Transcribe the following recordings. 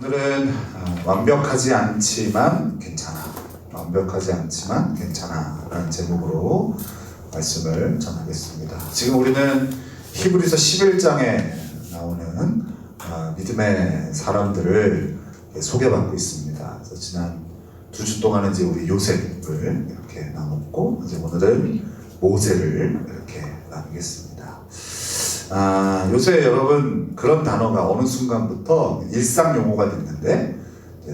오늘은 완벽하지 않지만 괜찮아, 완벽하지 않지만 괜찮아 라는 제목으로 말씀을 전하겠습니다. 지금 우리는 히브리서 11장에 나오는 믿음의 사람들을 소개받고 있습니다. 그래서 지난 2주 동안은 이제 우리 요셉을 이렇게 나눴고, 이제 오늘은 모세를 이렇게 나누겠습니다. 요새 여러분 그런 단어가 어느 순간부터 일상 용어가 됐는데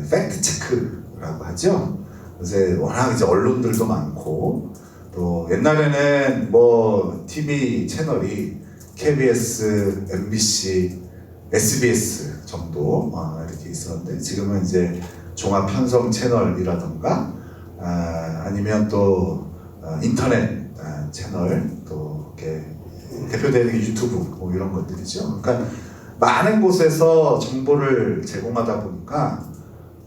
팩트 체크라고 하죠. 요새 워낙 이제 언론들도 많고, 또 옛날에는 뭐 TV 채널이 KBS, MBC, SBS 정도 이렇게 있었는데, 지금은 이제 종합 편성 채널이라던가 아니면 또 인터넷 채널, 또 이렇게 대표되는 게 유튜브 뭐 이런 것들이죠. 그러니까 많은 곳에서 정보를 제공하다 보니까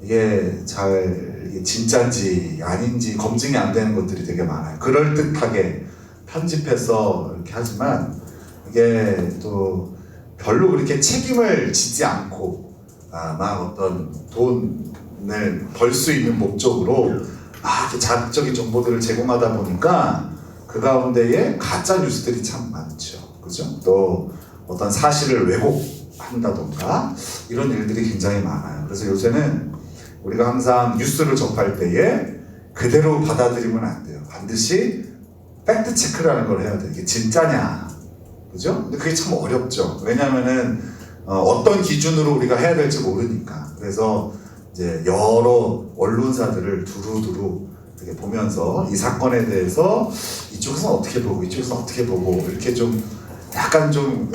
이게 잘 진짜인지 아닌지 검증이 안 되는 것들이 되게 많아요. 그럴듯하게 편집해서 이렇게 하지만 이게 또 별로 그렇게 책임을 지지 않고 막 어떤 돈을 벌 수 있는 목적으로 이렇게 자극적인 정보들을 제공하다 보니까 그 가운데에 가짜 뉴스들이 참 많죠. 그죠? 또 어떤 사실을 왜곡한다던가 이런 일들이 굉장히 많아요. 그래서 요새는 우리가 항상 뉴스를 접할 때에 그대로 받아들이면 안 돼요. 반드시 팩트 체크라는 걸 해야 돼요. 이게 진짜냐, 그죠? 근데 그게 참 어렵죠. 왜냐하면은 어떤 기준으로 우리가 해야 될지 모르니까. 그래서 이제 여러 언론사들을 두루두루 이렇게 보면서 이 사건에 대해서 이쪽에서는 어떻게 보고 이쪽에서는 어떻게 보고 이렇게 좀 약간 좀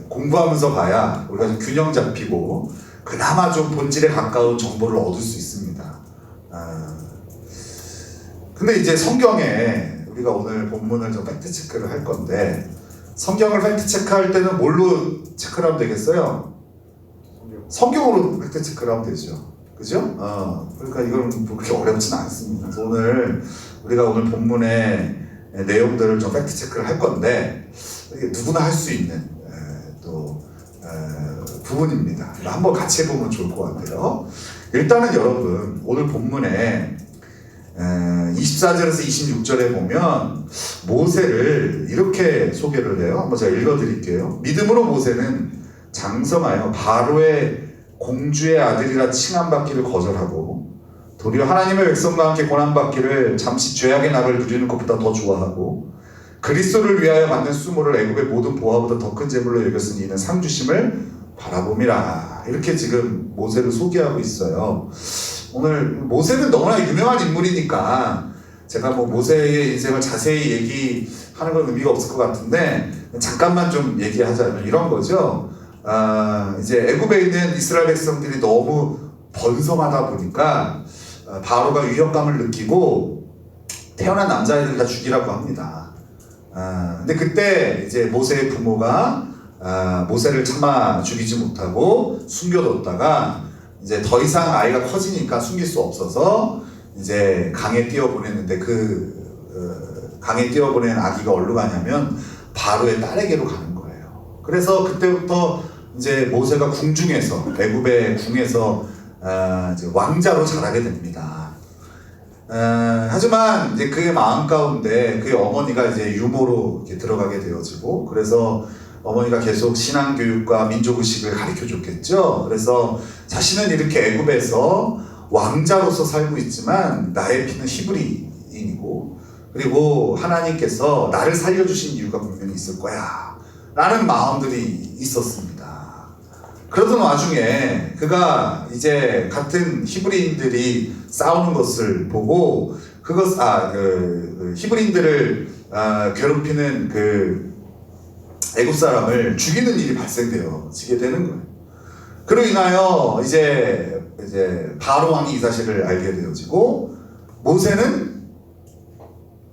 공부하면서 봐야 우리가 좀 균형 잡히고 그나마 좀 본질에 가까운 정보를 얻을 수 있습니다. 근데 이제 성경에 우리가 오늘 본문을 좀 팩트 체크를 할 건데, 성경을 팩트 체크할 때는 뭘로 체크를 하면 되겠어요? 성경으로 팩트 체크를 하면 되죠. 그죠? 그러니까 이건 그렇게 어렵진 않습니다. 그래서 우리가 오늘 본문의 내용들을 좀 팩트 체크를 할 건데, 누구나 할 수 있는 부분입니다. 한번 같이 해보면 좋을 것 같아요. 일단은 여러분, 오늘 본문에 24절에서 26절에 보면 모세를 이렇게 소개를 해요. 한번 제가 읽어드릴게요. 믿음으로 모세는 장성하여 바로의 공주의 아들이라 칭함받기를 거절하고, 도리어 하나님의 백성과 함께 고난받기를 잠시 죄악의 낙을 누리는 것보다 더 좋아하고, 그리스도를 위하여 받는 수모를 애굽의 모든 보화보다 더 큰 재물로 여겼으니 이는 상 주심을 바라봄이라. 이렇게 지금 모세를 소개하고 있어요. 오늘 모세는 너무나 유명한 인물이니까 제가 뭐 모세의 인생을 자세히 얘기하는 건 의미가 없을 것 같은데, 잠깐만 좀 얘기하자면 이런 거죠. 이제 애굽에 있는 이스라엘 백성들이 너무 번성하다 보니까 바로가 위협감을 느끼고 태어난 남자애들 다 죽이라고 합니다. 근데 그때 이제 모세의 부모가 모세를 차마 죽이지 못하고 숨겨뒀다가 이제 더 이상 아이가 커지니까 숨길 수 없어서 이제 강에 띄워보냈는데, 강에 띄워보낸 아기가 어디로 가냐면 바로의 딸에게로 가는 거예요. 그래서 그때부터 이제 모세가 궁중에서, 애굽의 궁에서 이제 왕자로 자라게 됩니다. 하지만 이제 그의 마음 가운데 그의 어머니가 이제 유모로 이렇게 들어가게 되어지고, 그래서 어머니가 계속 신앙 교육과 민족 의식을 가르쳐 줬겠죠. 그래서 자신은 이렇게 애굽에서 왕자로서 살고 있지만 나의 피는 히브리인이고, 그리고 하나님께서 나를 살려주신 이유가 분명히 있을 거야 라는 마음들이 있었습니다. 그러던 와중에 그가 이제 같은 히브리인들이 싸우는 것을 보고 히브리인들을 괴롭히는 그 애굽 사람을 죽이는 일이 발생되어지게 되는 거예요. 그로 인하여 이제 바로 왕이 이 사실을 알게 되어지고, 모세는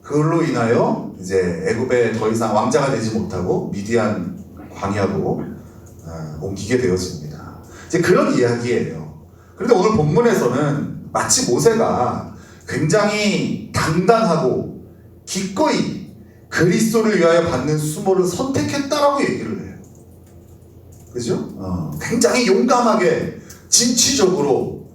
그걸로 인하여 이제 애굽에 더 이상 왕자가 되지 못하고 미디안 광야로 옮기게 되어집니다. 이제 그런 이야기예요. 그런데 오늘 본문에서는 마치 모세가 굉장히 당당하고 기꺼이 그리스도를 위하여 받는 수모를 선택했다라고 얘기를 해요. 그죠? 굉장히 용감하게 진취적으로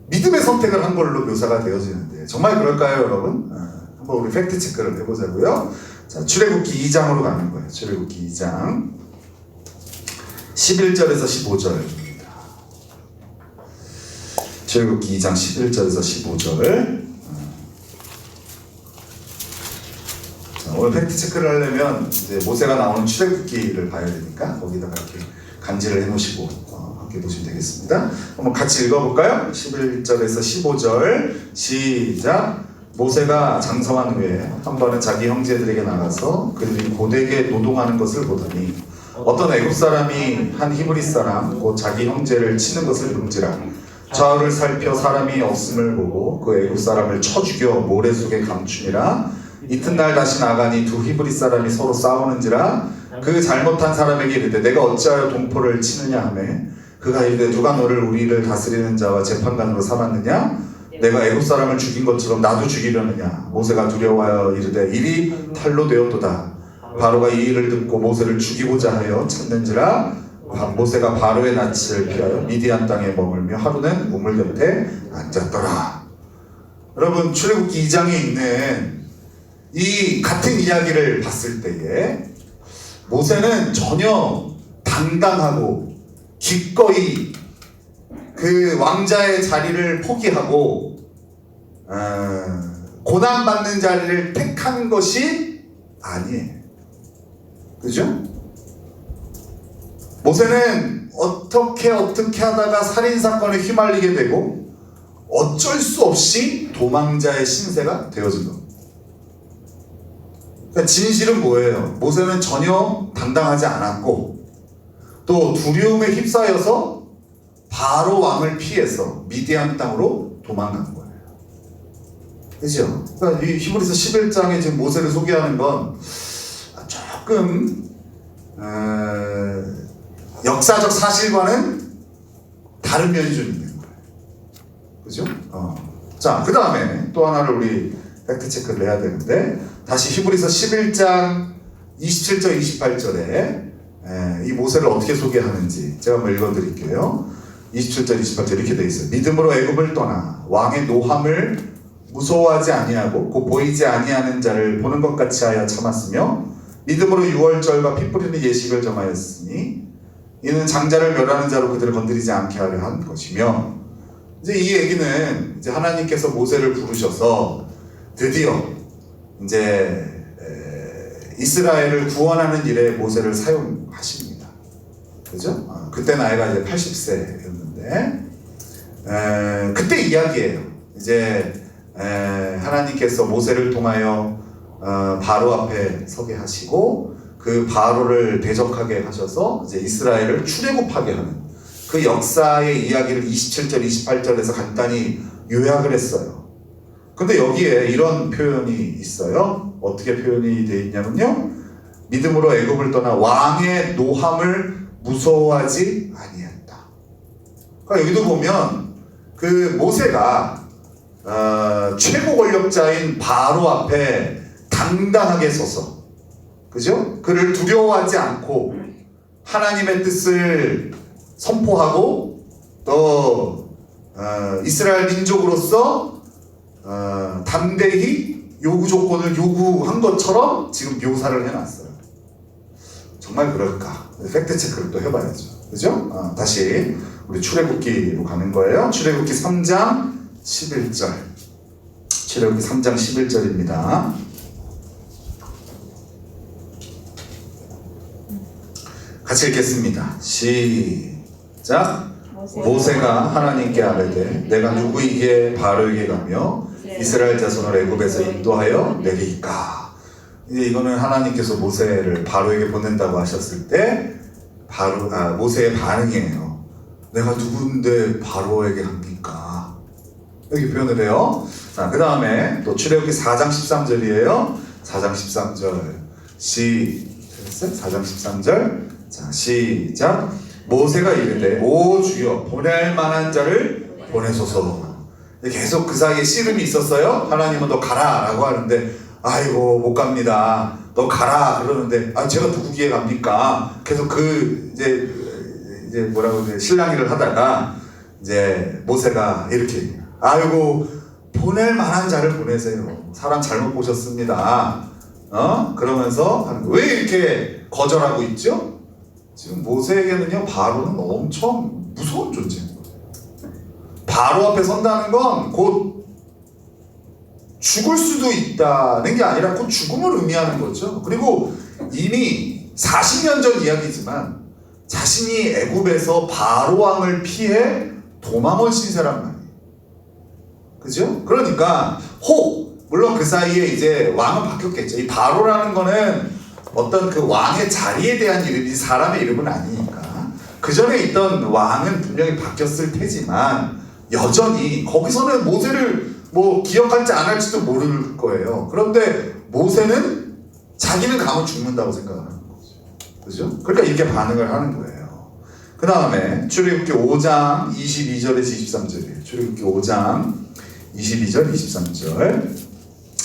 믿음의 선택을 한 걸로 묘사가 되어지는데 정말 그럴까요, 여러분? 한번 우리 팩트 체크를 해보자고요. 자, 출애굽기 2장으로 가는 거예요. 출애굽기 2장 11절에서 15절입니다. 출애굽기 2장 11절에서 15절. 오늘 팩트 체크를 하려면 이제 모세가 나오는 출애굽기를 봐야 되니까 거기다가 이렇게 간지를 해놓으시고 함께 보시면 되겠습니다. 한번 같이 읽어볼까요? 11절에서 15절 시작. 모세가 장성한 후에 한 번은 자기 형제들에게 나가서 그들이 고되게 노동하는 것을 보더니 어떤 애굽 사람이 한 히브리 사람 곧 자기 형제를 치는 것을 본지라. 좌우를 살펴 사람이 없음을 보고 그 애굽 사람을 쳐 죽여 모래 속에 감추니라. 이튿날 다시 나가니 두 히브리 사람이 서로 싸우는지라. 그 잘못한 사람에게 이르되 내가 어찌하여 동포를 치느냐 하매 그가 이르되 누가 너를 우리를 다스리는 자와 재판관으로 삼았느냐. 내가 애굽 사람을 죽인 것처럼 나도 죽이려느냐. 모세가 두려워하여 이르되 일이 탈로 되었도다. 바로가 이 일을 듣고 모세를 죽이고자 하여 찾는지라. 모세가 바로의 낯을 피하여 미디안 땅에 머물며 하루는 우물 곁에 앉았더라. 여러분, 출애굽기 2장에 있는 이 같은 이야기를 봤을 때에 모세는 전혀 당당하고 기꺼이 그 왕자의 자리를 포기하고 고난받는 자리를 택한 것이 아니에요. 그죠? 모세는 어떻게 하다가 살인사건에 휘말리게 되고 어쩔 수 없이 도망자의 신세가 되어진 겁니다. 그러니까 진실은 뭐예요? 모세는 전혀 당당하지 않았고 또 두려움에 휩싸여서 바로 왕을 피해서 미디안 땅으로 도망간 거예요. 그죠? 그러니까 이 히브리서 11장에 지금 모세를 소개하는 건 조금 역사적 사실과는 다른 면이 좀 있는 거예요. 그죠? 자, 그 다음에 또 하나를 우리 팩트 체크를 해야 되는데 다시 히브리서 11장 27절 28절에 이 모세를 어떻게 소개하는지 제가 한번 읽어드릴게요. 27절 28절 이렇게 되어 있어요. 믿음으로 애굽을 떠나 왕의 노함을 무서워하지 아니하고 곧 보이지 아니하는 자를 보는 것 같이 하여 참았으며 믿음으로 유월절과 피 뿌리는 예식을 정하였으니 이는 장자를 멸하는 자로 그들을 건드리지 않게 하려 한 것이며. 이제 이 얘기는 이제 하나님께서 모세를 부르셔서 드디어 이제 이스라엘을 구원하는 일에 모세를 사용하십니다. 그죠? 그때 나이가 이제 80세였는데 그때 이야기예요. 이제 하나님께서 모세를 통하여 바로 앞에 서게 하시고 그 바로를 대적하게 하셔서 이제 이스라엘을 출애굽하게 하는 그 역사의 이야기를 27절, 28절에서 간단히 요약을 했어요. 근데 여기에 이런 표현이 있어요. 어떻게 표현이 되어 있냐면요. 믿음으로 애굽을 떠나 왕의 노함을 무서워하지 아니했다. 그러니까 여기도 보면 그 모세가 최고 권력자인 바로 앞에 당당하게 서서 그죠? 그를 두려워하지 않고 하나님의 뜻을 선포하고 또 이스라엘 민족으로서 담대히 요구 조건을 요구한 것처럼 지금 묘사를 해놨어요. 정말 그럴까? 팩트 체크를 또 해봐야죠. 그죠? 다시 우리 출애굽기로 가는 거예요. 출애굽기 3장 11절. 출애굽기 3장 11절입니다. 같이 읽겠습니다. 시작. 모세가 하나님께 아뢰되 내가 누구에게 바로에게 가며 이스라엘 자손을 애굽에서 인도하여 내리까. 이제 이거는 하나님께서 모세를 바로에게 보낸다고 하셨을 때 모세의 반응이에요. 내가 누군데 바로에게 갑니까? 이렇게 표현을 해요. 자, 그 다음에 또 출애굽기 4장 13절이에요. 4장 13절 4장 13절. 자, 시작. 모세가 이르되 오 주여 보낼 만한 자를 보내소서. 계속 그 사이에 씨름이 있었어요. 하나님은 너 가라 라고 하는데 아이고 못 갑니다. 너 가라 그러는데 제가 누구기에 갑니까? 계속 그 이제 이제 뭐라고 이제 실랑이를 하다가 이제 모세가 이렇게 얘기해요. 아이고 보낼 만한 자를 보내세요. 사람 잘못 보셨습니다. 그러면서 왜 이렇게 거절하고 있죠? 지금 모세에게는요 바로는 엄청 무서운 존재인 거예요. 바로 앞에 선다는 건 곧 죽을 수도 있다는 게 아니라 곧 죽음을 의미하는 거죠. 그리고 이미 40년 전 이야기지만 자신이 애굽에서 바로 왕을 피해 도망온 신세란 말이에요. 그죠? 그러니까 물론 그 사이에 이제 왕은 바뀌었겠죠. 이 바로라는 거는 어떤 그 왕의 자리에 대한 이름이지 사람의 이름은 아니니까 그 전에 있던 왕은 분명히 바뀌었을 테지만 여전히 거기서는 모세를 뭐 기억할지 안 할지도 모를 거예요. 그런데 모세는 자기는 가면 죽는다고 생각하는 거죠. 그죠? 그러니까 이렇게 반응을 하는 거예요. 그 다음에 출애굽기 5장 22절에서 23절이에요. 출애굽기 5장 22절 23절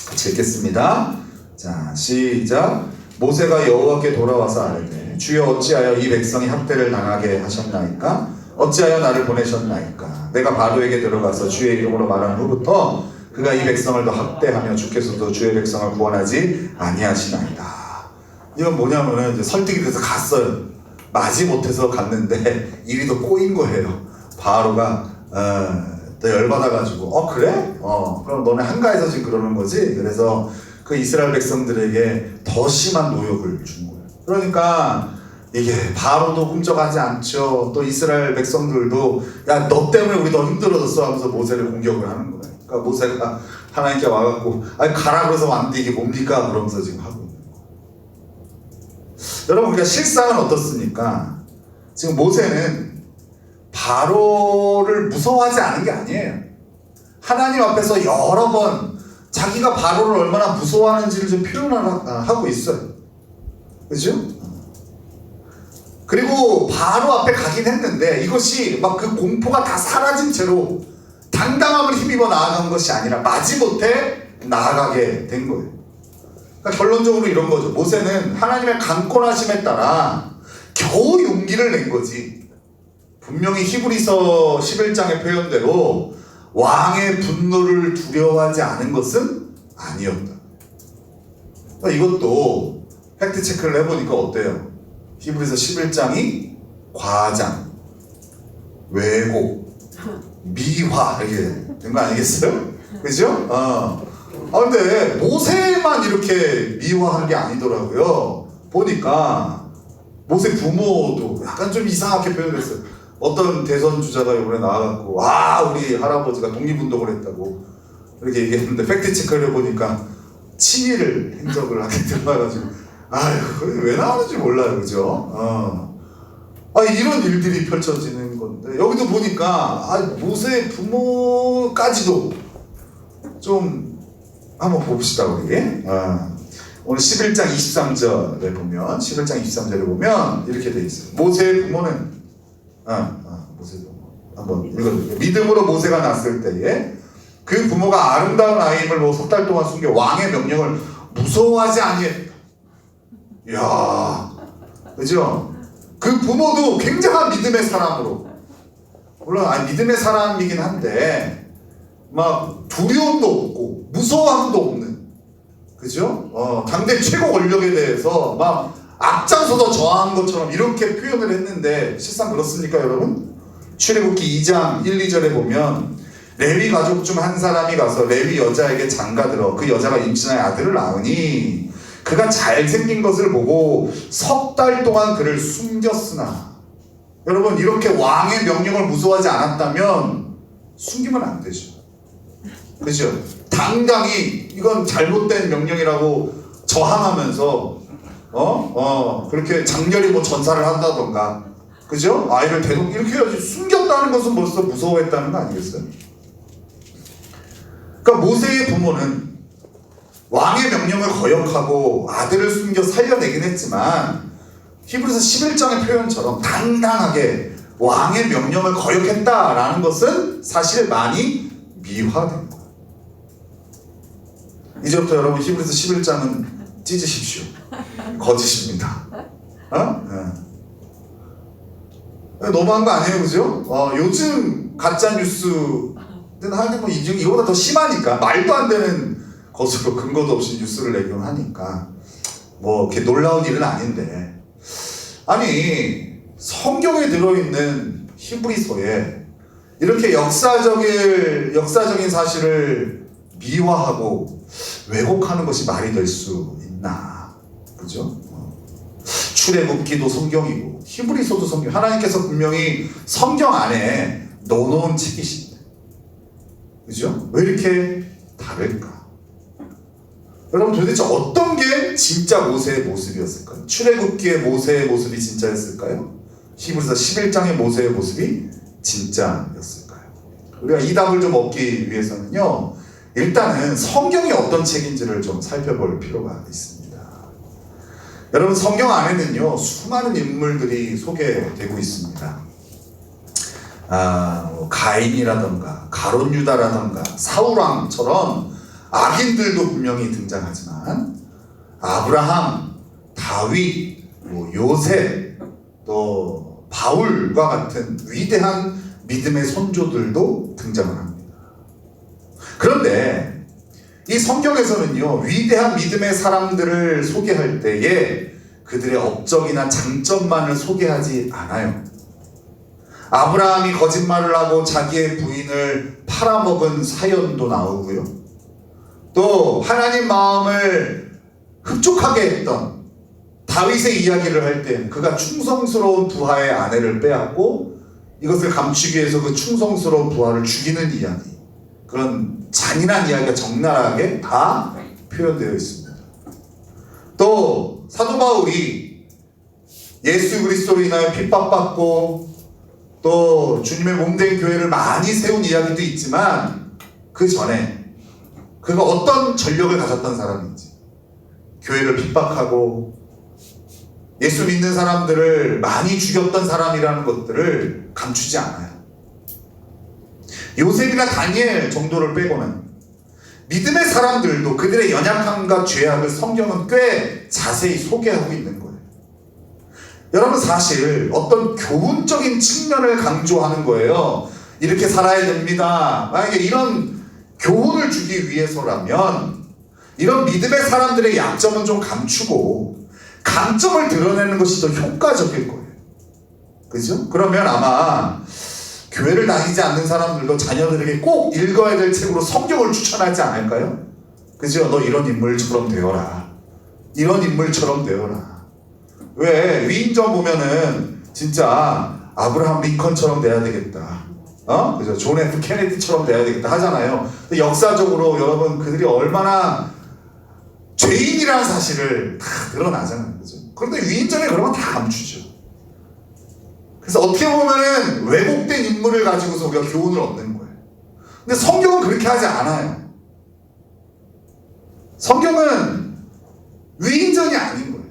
같이 읽겠습니다. 자 시작. 모세가 여호와께 돌아와서 아뢰되 주여 어찌하여 이 백성이 학대를 당하게 하셨나이까? 어찌하여 나를 보내셨나이까? 내가 바로에게 들어가서 주의 이름으로 말한 후부터 그가 이 백성을 더 학대하며 주께서도 주의 백성을 구원하지 아니하시나이다. 이건 뭐냐면은 이제 설득이 돼서 갔어요. 마지 못해서 갔는데 일이 더 꼬인 거예요. 바로가 또 열받아가지고 그래? 그럼 너네 한가해서 지금 그러는 거지? 그래서 그 이스라엘 백성들에게 더 심한 노역을 준 거예요. 그러니까 이게 바로도 꿈쩍하지 않죠. 또 이스라엘 백성들도 야 너 때문에 우리 더 힘들어졌어 하면서 모세를 공격을 하는 거예요. 그러니까 모세가 하나님께 와갖고 아니 가라 그래서 왔는데 이게 뭡니까? 그러면서 지금 하고 있는 거예요. 여러분 그러니까 실상은 어떻습니까? 지금 모세는 바로를 무서워하지 않은 게 아니에요. 하나님 앞에서 여러 번 자기가 바로를 얼마나 무서워하는지를 좀 표현하고 있어요. 그죠? 그리고 바로 앞에 가긴 했는데 이것이 막 그 공포가 다 사라진 채로 당당함을 힘입어 나아간 것이 아니라 마지못해 나아가게 된 거예요. 그러니까 결론적으로 이런 거죠. 모세는 하나님의 강권하심에 따라 겨우 용기를 낸 거지. 분명히 히브리서 11장의 표현대로 왕의 분노를 두려워하지 않은 것은 아니었다. 그러니까 이것도 팩트 체크를 해보니까 어때요? 히브리서 11장이 과장, 왜곡, 미화 이렇게 된 거 아니겠어요? 그죠? 근데 모세만 이렇게 미화한 게 아니더라고요. 보니까 모세 부모도 약간 좀 이상하게 표현했어요. 어떤 대선 주자가 이번에 나와갖고 우리 할아버지가 독립운동을 했다고 이렇게 얘기했는데 팩트 체크를 해보니까 친일을 행적을 하게 들어가가지고 왜 나오는지 몰라요. 그죠? 이런 일들이 펼쳐지는 건데 여기도 보니까 모세 부모까지도 좀 한번 봅시다 우리. 오늘 11장 23절에 보면 11장 23절에 보면 이렇게 돼 있어요. 모세의 부모는 모세의 부모 한번 읽어드릴게요. 믿음으로 모세가 낳았을 때에 그 부모가 아름다운 아이임을 석 달 동안 숨겨 왕의 명령을 무서워하지 아니했다. 이야, 그죠? 그 부모도 굉장한 믿음의 사람으로, 물론 믿음의 사람이긴 한데 막 두려움도 없고 무서움도 없는, 그죠? 당대 최고 권력에 대해서 막 앞장서서 저항한 것처럼 이렇게 표현을 했는데 실상 그렇습니까 여러분? 출애굽기 2장 1, 2절에 보면 레위 가족 중 한 사람이 가서 레위 여자에게 장가들어 그 여자가 임신하여 아들을 낳으니 그가 잘생긴 것을 보고 석 달 동안 그를 숨겼으나, 여러분 이렇게 왕의 명령을 무서워하지 않았다면 숨기면 안 되죠. 그죠? 당당히 이건 잘못된 명령이라고 저항하면서 그렇게 장렬히 뭐 전사를 한다던가, 그죠? 아이를 대놓고 이렇게 해야지. 숨겼다는 것은 벌써 무서워했다는 거 아니겠어요? 그러니까 모세의 부모는 왕의 명령을 거역하고 아들을 숨겨 살려내긴 했지만 히브리서 11장의 표현처럼 당당하게 왕의 명령을 거역했다라는 것은 사실 많이 미화된 거예요. 이제부터 여러분 히브리서 11장은 찢으십시오. 거짓입니다. 너무한 거 아니에요, 그죠? 요즘 가짜 뉴스는 하여튼 뭐 이거보다 더 심하니까 말도 안 되는 것으로 근거도 없이 뉴스를 내기는 하니까 뭐 이렇게 놀라운 일은 아닌데, 아니 성경에 들어있는 히브리서에 이렇게 역사적인 사실을 미화하고 왜곡하는 것이 말이 될 수 있나, 그죠? 출애굽기도 성경이고 히브리서도 성경, 하나님께서 분명히 성경 안에 넣어놓은 책이신데, 그죠? 왜 이렇게 다를까? 여러분, 도대체 어떤 게 진짜 모세의 모습이었을까요? 출애굽기의 모세의 모습이 진짜였을까요? 히브리서 11장의 모세의 모습이 진짜였을까요? 우리가 이 답을 좀 얻기 위해서는요, 일단은 성경이 어떤 책인지를 좀 살펴볼 필요가 있습니다. 여러분, 성경 안에는요 수많은 인물들이 소개되고 있습니다. 가인이라던가 가론 유다라던가 사울왕처럼 악인들도 분명히 등장하지만, 아브라함, 다윗, 요셉, 또 바울과 같은 위대한 믿음의 선조들도 등장을 합니다. 그런데 이 성경에서는요, 위대한 믿음의 사람들을 소개할 때에 그들의 업적이나 장점만을 소개하지 않아요. 아브라함이 거짓말을 하고 자기의 부인을 팔아먹은 사연도 나오고요, 또 하나님 마음을 흡족하게 했던 다윗의 이야기를 할 때 그가 충성스러운 부하의 아내를 빼앗고 이것을 감추기 위해서 그 충성스러운 부하를 죽이는 이야기, 그런 잔인한 이야기가 적나라하게 다 표현되어 있습니다. 또 사도 바울이 예수 그리스도로 인하여 핍박받고 또 주님의 몸된 교회를 많이 세운 이야기도 있지만, 그 전에 그가 어떤 전력을 가졌던 사람인지, 교회를 핍박하고 예수 믿는 사람들을 많이 죽였던 사람이라는 것들을 감추지 않아요. 요셉이나 다니엘 정도를 빼고는 믿음의 사람들도 그들의 연약함과 죄악을 성경은 꽤 자세히 소개하고 있는 거예요. 여러분, 사실 어떤 교훈적인 측면을 강조하는 거예요. 이렇게 살아야 됩니다. 만약에 이런 교훈을 주기 위해서라면 이런 믿음의 사람들의 약점은 좀 감추고 강점을 드러내는 것이 더 효과적일 거예요. 그죠? 그러면 아마 교회를 다니지 않는 사람들도 자녀들에게 꼭 읽어야 될 책으로 성경을 추천하지 않을까요? 그죠? 너 이런 인물처럼 되어라. 이런 인물처럼 되어라. 왜? 위인전 보면은 진짜 아브라함 링컨처럼 돼야 되겠다. 그죠? 존 F 케네디처럼 돼야 되겠다 하잖아요. 근데 역사적으로 여러분, 그들이 얼마나 죄인이라는 사실을 다 드러나잖아요. 그죠? 그런데 위인전에 그런 건 다 감추죠. 그래서 어떻게 보면은 왜곡된 인물을 가지고서 우리가 교훈을 얻는 거예요. 근데 성경은 그렇게 하지 않아요. 성경은 위인전이 아닌 거예요.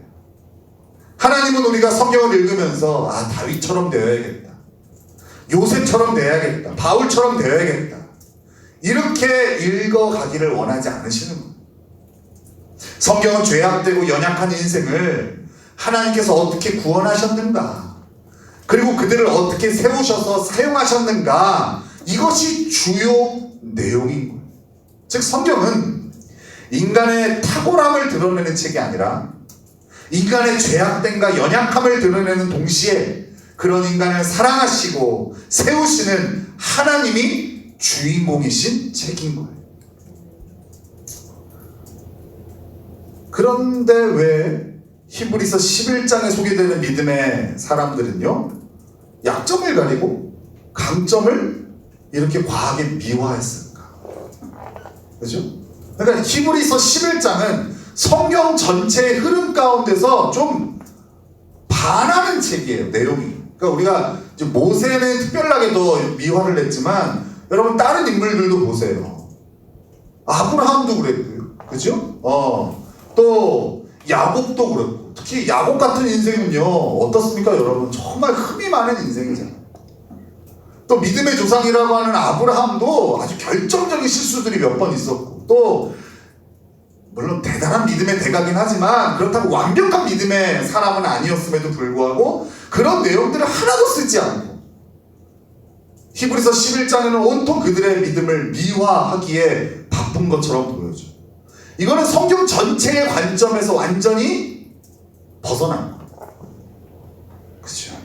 하나님은 우리가 성경을 읽으면서 다윗처럼 되어야겠다, 요셉처럼 되어야겠다, 바울처럼 되어야겠다, 이렇게 읽어가기를 원하지 않으시는 거예요. 성경은 죄악되고 연약한 인생을 하나님께서 어떻게 구원하셨는가, 그리고 그들을 어떻게 세우셔서 사용하셨는가, 이것이 주요 내용인 거예요. 즉, 성경은 인간의 탁월함을 드러내는 책이 아니라 인간의 죄악됨과 연약함을 드러내는 동시에 그런 인간을 사랑하시고 세우시는 하나님이 주인공이신 책인 거예요. 그런데 왜 히브리서 11장에 소개되는 믿음의 사람들은요, 약점을 가리고 강점을 이렇게 과하게 미화했을까? 그죠? 그러니까 히브리서 11장은 성경 전체의 흐름 가운데서 좀 반하는 책이에요, 내용이. 그러니까 우리가 이제 모세는 특별하게 더 미화를 했지만, 여러분 다른 인물들도 보세요. 아브라함도 그랬고요, 그죠? 또 야곱도 그렇고, 특히 야곱 같은 인생은요 어떻습니까 여러분? 정말 흠이 많은 인생이잖아요. 또 믿음의 조상이라고 하는 아브라함도 아주 결정적인 실수들이 몇 번 있었고, 또 물론 대단한 믿음의 대가긴 하지만 그렇다고 완벽한 믿음의 사람은 아니었음에도 불구하고 그런 내용들을 하나도 쓰지 않고 히브리서 11장에는 온통 그들의 믿음을 미화하기에 바쁜 것처럼 보여줘. 이거는 성경 전체의 관점에서 완전히 벗어난 거예요. 그렇죠?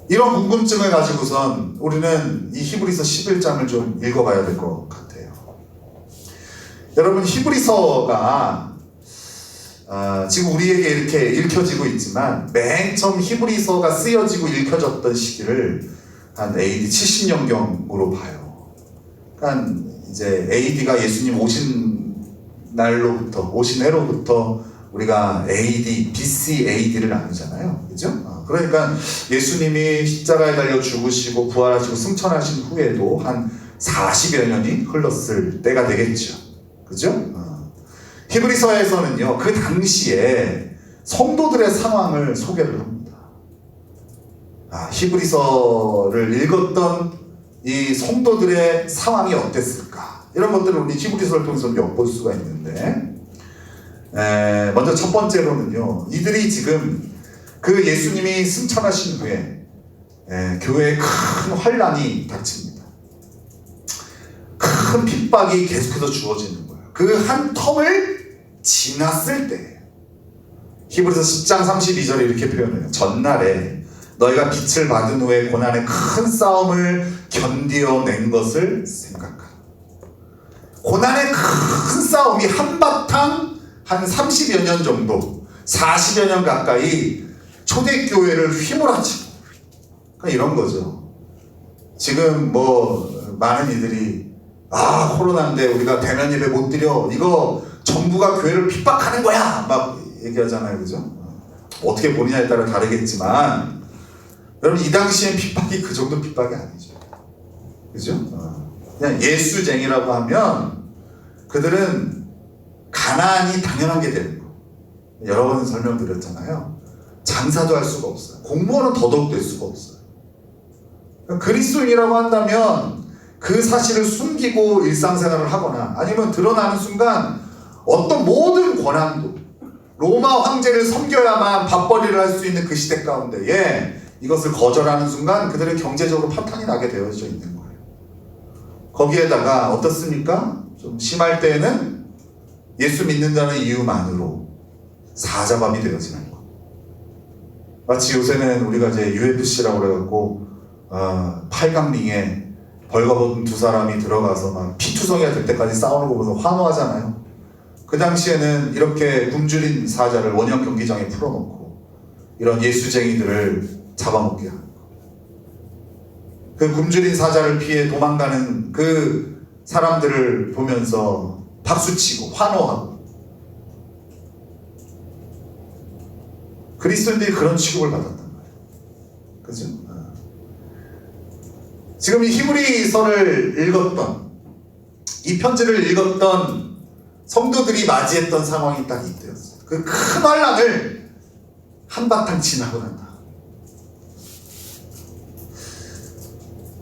이런 궁금증을 가지고선 우리는 이 히브리서 11장을 좀 읽어봐야 될 것 같아요. 여러분, 히브리서가 지금 우리에게 이렇게 읽혀지고 있지만 맨 처음 히브리서가 쓰여지고 읽혀졌던 시기를 한 AD 70년경으로 봐요. 그러니까 이제 AD가 예수님 오신 해로부터 우리가 BC AD를 나누잖아요. 그죠? 그러니까 예수님이 십자가에 달려 죽으시고 부활하시고 승천하신 후에도 한 40여 년이 흘렀을 때가 되겠죠. 그죠? 히브리서에서는요, 그 당시에 성도들의 상황을 소개를 합니다. 히브리서를 읽었던 이 성도들의 상황이 어땠을까? 이런 것들을 우리 히브리서를 통해서 엿볼 수가 있는데, 먼저 첫 번째로는요, 이들이 지금 그 예수님이 승천하신 후에 교회에 큰 환란이 닥칩니다. 큰 핍박이 계속해서 주어지는 거예요. 그 한 텀을 지났을 때 히브리서 10장 32절에 이렇게 표현해요. 전날에 너희가 빛을 받은 후에 고난의 큰 싸움을 견디어낸 것을 생각하라. 고난의 큰 싸움이 한바탕 한 30여 년 정도 40여 년 가까이 초대교회를 휘몰아치고, 그러니까 이런 거죠. 지금 많은 이들이 코로나인데 우리가 대면 예배 못 드려, 이거 정부가 교회를 핍박하는 거야 막 얘기하잖아요. 그죠? 어떻게 보느냐에 따라 다르겠지만 여러분, 이 당시엔 핍박이 그 정도 핍박이 아니죠. 그죠? 그냥 예수쟁이라고 하면 그들은 가난이 당연한 게 되는 거. 여러 번 설명드렸잖아요. 장사도 할 수가 없어요. 공무원은 더더욱 될 수가 없어요. 그리스도인이라고 한다면 그 사실을 숨기고 일상생활을 하거나 아니면 드러나는 순간 어떤 모든 권한도, 로마 황제를 섬겨야만 밥벌이를 할 수 있는 그 시대 가운데에 이것을 거절하는 순간 그들의 경제적으로 파탄이 나게 되어져 있는 거예요. 거기에다가 어떻습니까? 좀 심할 때에는 예수 믿는다는 이유만으로 사자밥이 되어지는 거예요. 마치 요새는 우리가 이제 UFC라고 그래갖고 8강링에 벌거벗은 두 사람이 들어가서 막 피투성이가 될 때까지 싸우는 거 보면서 환호하잖아요. 그 당시에는 이렇게 굶주린 사자를 원형 경기장에 풀어놓고 이런 예수쟁이들을 잡아먹게 하는 거. 그 굶주린 사자를 피해 도망가는 그 사람들을 보면서 박수치고 환호하고. 그리스도인들이 그런 취급을 받았단 말이에요. 그죠? 지금 이 히브리서를 읽었던, 이 편지를 읽었던 성도들이 맞이했던 상황이 딱 이때였어요. 그 큰 환란을 한바탕 지나고 난다.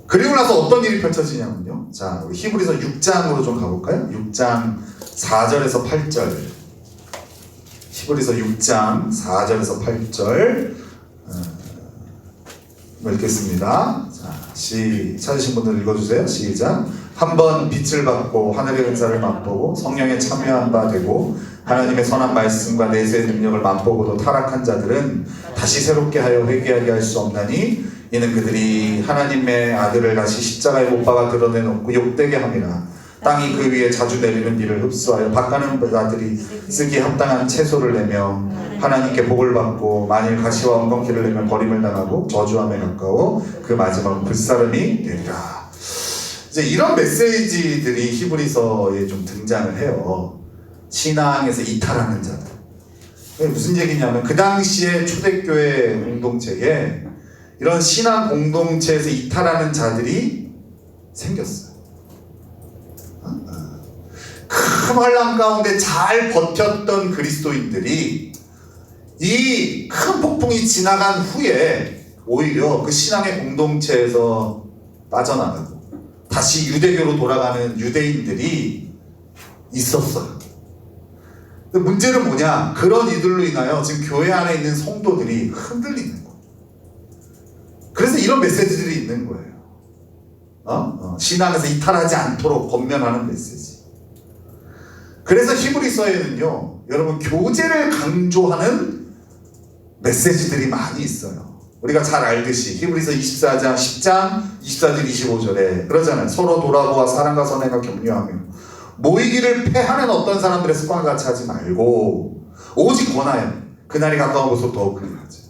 그리고 나서 어떤 일이 펼쳐지냐면요. 자, 우리 히브리서 6장으로 좀 가볼까요? 6장 4절에서 8절. 히브리서 6장 4절에서 8절 읽겠습니다. 자, 찾으신 분들 읽어주세요. 시작. 한번 빛을 받고 하늘의 은사를 맛보고 성령에 참여한 바 되고 하나님의 선한 말씀과 내세의 능력을 맛보고도 타락한 자들은 다시 새롭게 하여 회개하게 할 수 없나니 이는 그들이 하나님의 아들을 다시 십자가에 못 박아 드러내놓고 욕되게 함이라. 땅이 그 위에 자주 내리는 비를 흡수하여 밭가는 자들이 쓰기에 합당한 채소를 내며 하나님께 복을 받고 만일 가시와 엉겅퀴를 내면 버림을 당하고 저주함에 가까워 그 마지막은 불사름이 되리라. 이제 이런 메시지들이 히브리서에 좀 등장을 해요. 신앙에서 이탈하는 자들. 무슨 얘기냐면 그 당시에 초대교회 공동체에 이런 신앙 공동체에서 이탈하는 자들이 생겼어요. 큰 환란 가운데 잘 버텼던 그리스도인들이 이 큰 폭풍이 지나간 후에 오히려 그 신앙의 공동체에서 빠져나가고 다시 유대교로 돌아가는 유대인들이 있었어요. 근데 문제는 뭐냐? 그런 이들로 인하여 지금 교회 안에 있는 성도들이 흔들리는 거예요. 그래서 이런 메시지들이 있는 거예요. 신앙에서 이탈하지 않도록 권면하는 메시지. 그래서 히브리서에는요, 여러분 교제를 강조하는 메시지들이 많이 있어요. 우리가 잘 알듯이 히브리서 24장 10장 24절 25절에 그러잖아요. 서로 돌아보아 사랑과 선행과 격려하며 모이기를 패하는 어떤 사람들의 습관과 같이 하지 말고 오직 권하여 그날이 가까운 곳으로 더욱 그리하지.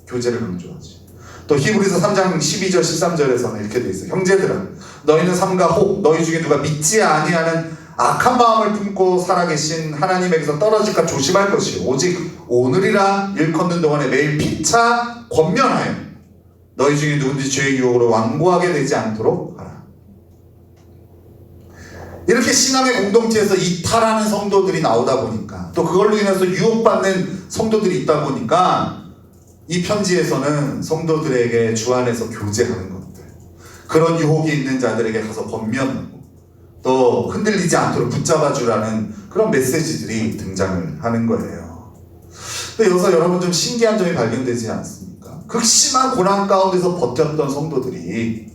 교제를 강조하지. 또 히브리서 3장 12절 13절에서는 이렇게 돼 있어요. 형제들아 너희는 삼가 혹 너희 중에 누가 믿지 아니하는 악한 마음을 품고 살아계신 하나님에게서 떨어질까 조심할 것이요 오직 오늘이라 일컫는 동안에 매일 피차 권면하여 너희 중에 누군지 죄의 유혹으로 완고하게 되지 않도록 하라. 이렇게 신앙의 공동체에서 이탈하는 성도들이 나오다 보니까 또 그걸로 인해서 유혹받는 성도들이 있다 보니까 이 편지에서는 성도들에게 주 안에서 교제하는 것들, 그런 유혹이 있는 자들에게 가서 권면하고 또 흔들리지 않도록 붙잡아 주라는 그런 메시지들이 등장을 하는 거예요. 근데 여기서 여러분 좀 신기한 점이 발견되지 않습니까? 극심한 고난 가운데서 버텼던 성도들이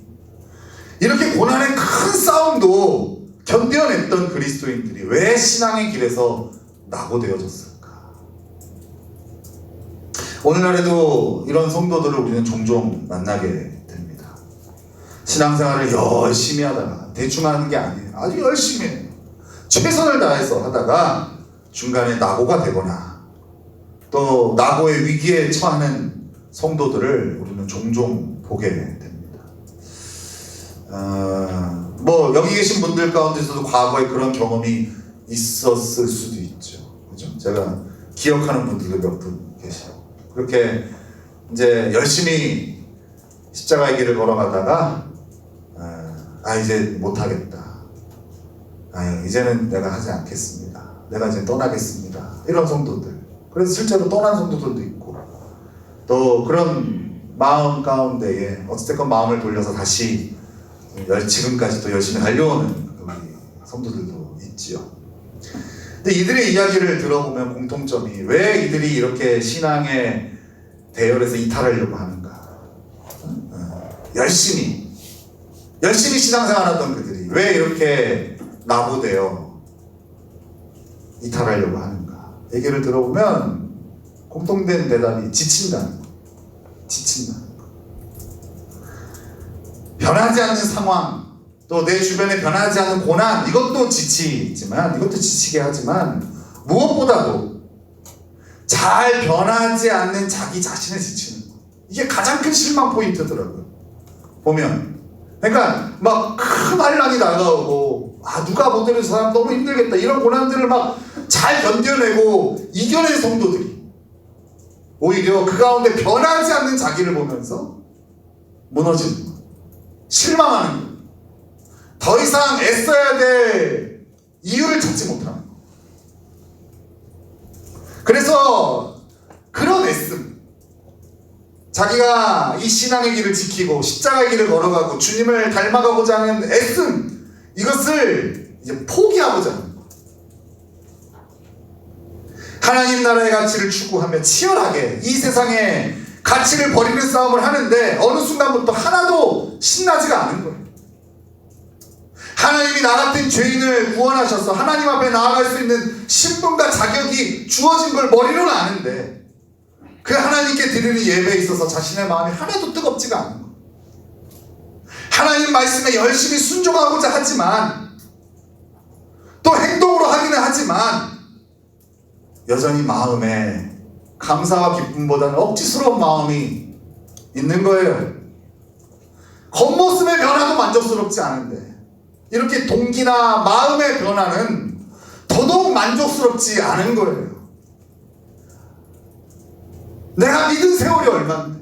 이렇게 고난의 큰 싸움도 견뎌냈던 그리스도인들이 왜 신앙의 길에서 낙오되어졌을까? 오늘날에도 이런 성도들을 우리는 종종 만나게 됩니다. 신앙생활을 열심히 하다가 대충 하는 게 아니에요. 아주 열심히 해요. 최선을 다해서 하다가 중간에 낙오가 되거나 또 낙오의 위기에 처하는 성도들을 우리는 종종 보게 됩니다. 뭐 여기 계신 분들 가운데서도 과거에 그런 경험이 있었을 수도 있죠. 그죠? 제가 기억하는 분들도 몇 분 계시고 그렇게 이제 열심히 십자가의 길을 걸어가다가 이제 못하겠다. 이제는 내가 하지 않겠습니다. 내가 이제 떠나겠습니다. 이런 성도들. 그래서 실제로 떠난 성도들도 있고 또 그런 마음 가운데에 어쨌든 마음을 돌려서 다시 지금까지 또 열심히 달려오는 우리 성도들도 있지요. 근데 이들의 이야기를 들어보면 공통점이 왜 이들이 이렇게 신앙의 대열에서 이탈하려고 하는가? 열심히 신앙생활하던 그들이 왜 이렇게 낙오되어 이탈하려고 하는가? 얘기를 들어보면 공통된 대답이 지친다는 거. 변하지 않는 상황, 또 내 주변에 변하지 않는 고난, 이것도 지치게 하지만 무엇보다도 잘 변하지 않는 자기 자신을 지치는 거. 이게 가장 큰 실망 포인트더라고요. 보면 그러니까 막 큰 환란이 다가오고 누가 보더라도 저 사람 너무 힘들겠다 이런 고난들을 막 잘 견뎌내고 이겨낸 성도들이 오히려 그 가운데 변하지 않는 자기를 보면서 무너지는 거예요. 실망하는 거예요. 더 이상 애써야 될 이유를 찾지 못하는 거예요. 그래서 그런 애씀, 자기가 이 신앙의 길을 지키고 십자가의 길을 걸어가고 주님을 닮아가고자 하는 애씀, 이것을 이제 포기하고자 하는 거예요. 하나님 나라의 가치를 추구하며 치열하게 이 세상의 가치를 버리는 싸움을 하는데 어느 순간부터 하나도 신나지가 않은 거예요. 하나님이 나 같은 죄인을 구원하셔서 하나님 앞에 나아갈 수 있는 신분과 자격이 주어진 걸 머리로는 아는데 그 하나님께 드리는 예배에 있어서 자신의 마음이 하나도 뜨겁지가 않은 거예요. 하나님 말씀에 열심히 순종하고자 하지만 또 행동으로 하기는 하지만 여전히 마음에 감사와 기쁨보다는 억지스러운 마음이 있는 거예요. 겉모습의 변화도 만족스럽지 않은데 이렇게 동기나 마음의 변화는 더더욱 만족스럽지 않은 거예요. 내가 믿은 세월이 얼만데,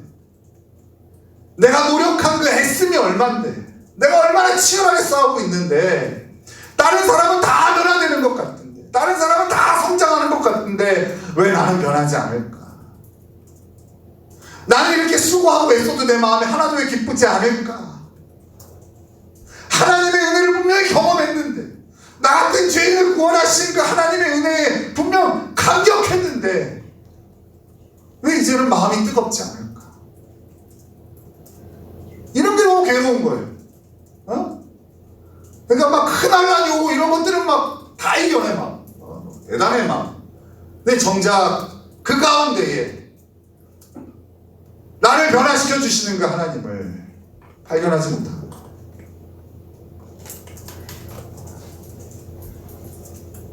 내가 노력한 그 애씀이 얼만데, 내가 얼마나 치열하게 싸우고 있는데 다른 사람은 다 변화되는 것 같은데, 다른 사람은 다 성장하는 것 같은데 왜 나는 변하지 않을까? 나는 이렇게 수고하고 애써도 내 마음에 하나도 왜 기쁘지 않을까? 하나님의 은혜를 분명히 경험했는데 나 같은 죄인을 구원하신 그 하나님의 은혜에 분명 감격했는데 왜 이제는 마음이 뜨겁지 않을까? 이런 게 너무 괴로운 거예요. 그러니까 막 큰 환란이 오고 이런 것들은 막 다 이겨내 막 대단해 막. 근데 정작 그 가운데에 나를 변화시켜 주시는 그 하나님을 발견하지 못하고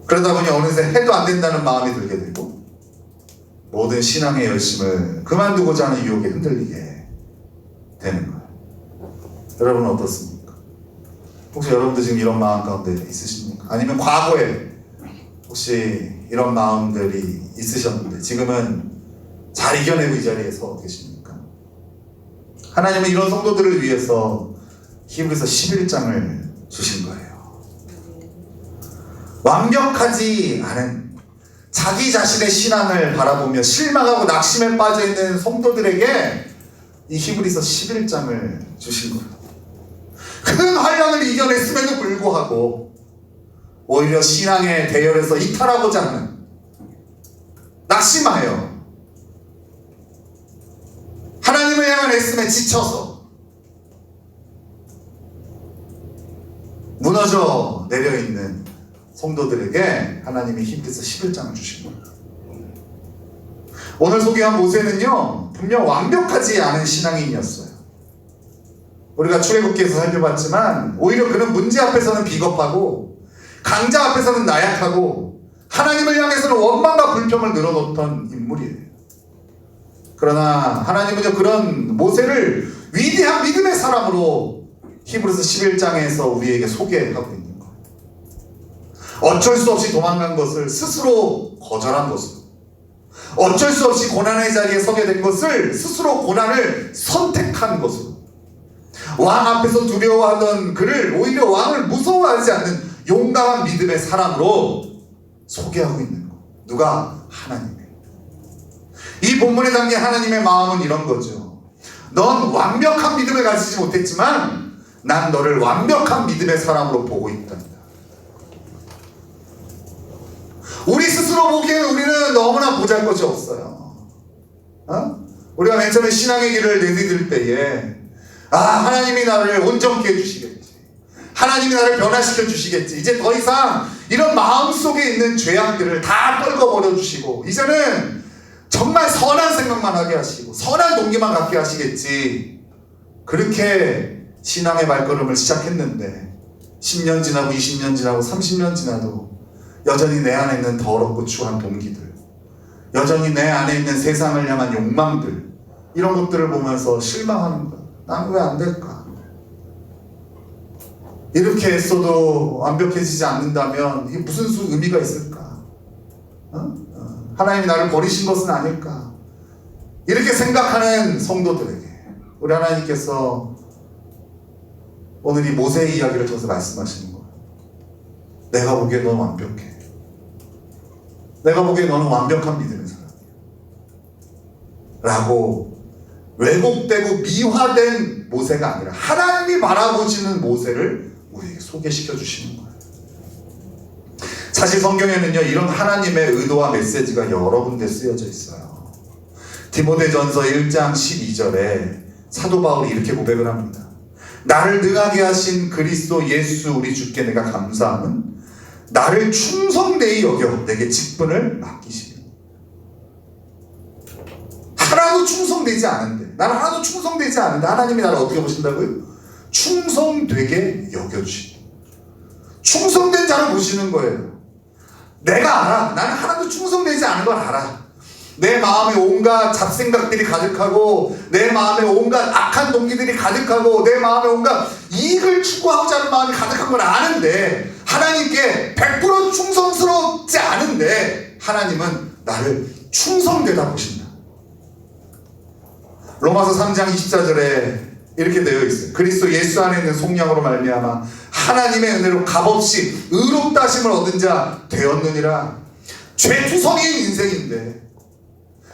그러다 보니 어느새 해도 안 된다는 마음이 들게 되고 모든 신앙의 열심을 그만두고자 하는 유혹에 흔들리게 되는 거예요. 여러분은 어떻습니까? 혹시 여러분도 지금 이런 마음 가운데 있으십니까? 아니면 과거에 혹시 이런 마음들이 있으셨는데 지금은 잘 이겨내고 이 자리에 서 계십니까? 하나님은 이런 성도들을 위해서 히브리서 11장을 주신 거예요. 완벽하지 않은 자기 자신의 신앙을 바라보며 실망하고 낙심에 빠져있는 성도들에게 이 히브리서 11장을 주신 거예요. 큰 환란을 이겨냈음에도 불구하고 오히려 신앙의 대열에서 이탈하고자 하는 낙심하여 하나님을 향한 애씀에 지쳐서 무너져 내려있는 성도들에게 하나님이 히브리서 11장을 주신 겁니다. 오늘 소개한 모세는요 분명 완벽하지 않은 신앙인이었어요. 우리가 출애굽기에서 살펴봤지만 오히려 그는 문제 앞에서는 비겁하고 강자 앞에서는 나약하고 하나님을 향해서는 원망과 불평을 늘어놓던 인물이에요. 그러나 하나님은요 그런 모세를 위대한 믿음의 사람으로 히브리서 11장에서 우리에게 소개하고 있는 거예요. 어쩔 수 없이 도망간 것을 스스로 거절한 것으로, 어쩔 수 없이 고난의 자리에 서게 된 것을 스스로 고난을 선택한 것으로, 왕 앞에서 두려워하던 그를 오히려 왕을 무서워하지 않는 용감한 믿음의 사람으로 소개하고 있는 것. 누가? 하나님이에요. 이 본문에 담긴 하나님의 마음은 이런 거죠. 넌 완벽한 믿음을 가지지 못했지만 난 너를 완벽한 믿음의 사람으로 보고 있다. 우리 스스로 보기에는 우리는 너무나 보잘것이 없어요. 우리가 맨 처음에 신앙의 길을 내디딜 때에 하나님이 나를 온전케 해주시겠지, 하나님이 나를 변화시켜 주시겠지, 이제 더 이상 이런 마음속에 있는 죄악들을 다 떨궈버려 주시고 이제는 정말 선한 생각만 하게 하시고 선한 동기만 갖게 하시겠지, 그렇게 신앙의 발걸음을 시작했는데 10년 지나고 20년 지나고 30년 지나도 여전히 내 안에 있는 더럽고 추한 동기들, 여전히 내 안에 있는 세상을 향한 욕망들, 이런 것들을 보면서 실망하는 거야. 난 왜 안 될까? 이렇게 했어도 완벽해지지 않는다면 이게 무슨 의미가 있을까? 하나님이 나를 버리신 것은 아닐까? 이렇게 생각하는 성도들에게 우리 하나님께서 오늘 이 모세의 이야기를 통해서 말씀하시는 거예요. 내가 보기에 너는 완벽해. 내가 보기에 너는 완벽한 믿음의 사람이야 라고 왜곡되고 미화된 모세가 아니라 하나님이 바라보시는 모세를 우리에게 소개시켜 주시는 거예요. 사실 성경에는요 이런 하나님의 의도와 메시지가 여러 군데 쓰여져 있어요. 디모데전서 1장 12절에 사도 바울이 이렇게 고백을 합니다. 나를 능하게 하신 그리스도 예수 우리 주께 내가 감사함은 나를 충성되이 여겨 내게 직분을 맡기시니. 하나도 충성되지 않은데, 나는 하나도 충성되지 않은데 하나님이 나를 어떻게 보신다고요? 충성되게 여겨주시니. 충성된 자를 보시는 거예요. 내가 알아. 나는 하나도 충성되지 않은 걸 알아. 내 마음에 온갖 잡생각들이 가득하고 내 마음에 온갖 악한 동기들이 가득하고 내 마음에 온갖 이익을 추구하고자 하는 마음이 가득한 걸 아는데 하나님께 100% 충성스럽지 않은데 하나님은 나를 충성되다 보신다. 로마서 3장 24절에 이렇게 되어 있어요. 그리스도 예수 안에 있는 속량으로 말미암아 하나님의 은혜로 값없이 의롭다 하심을 얻은 자 되었느니라. 죄투성인 인생인데,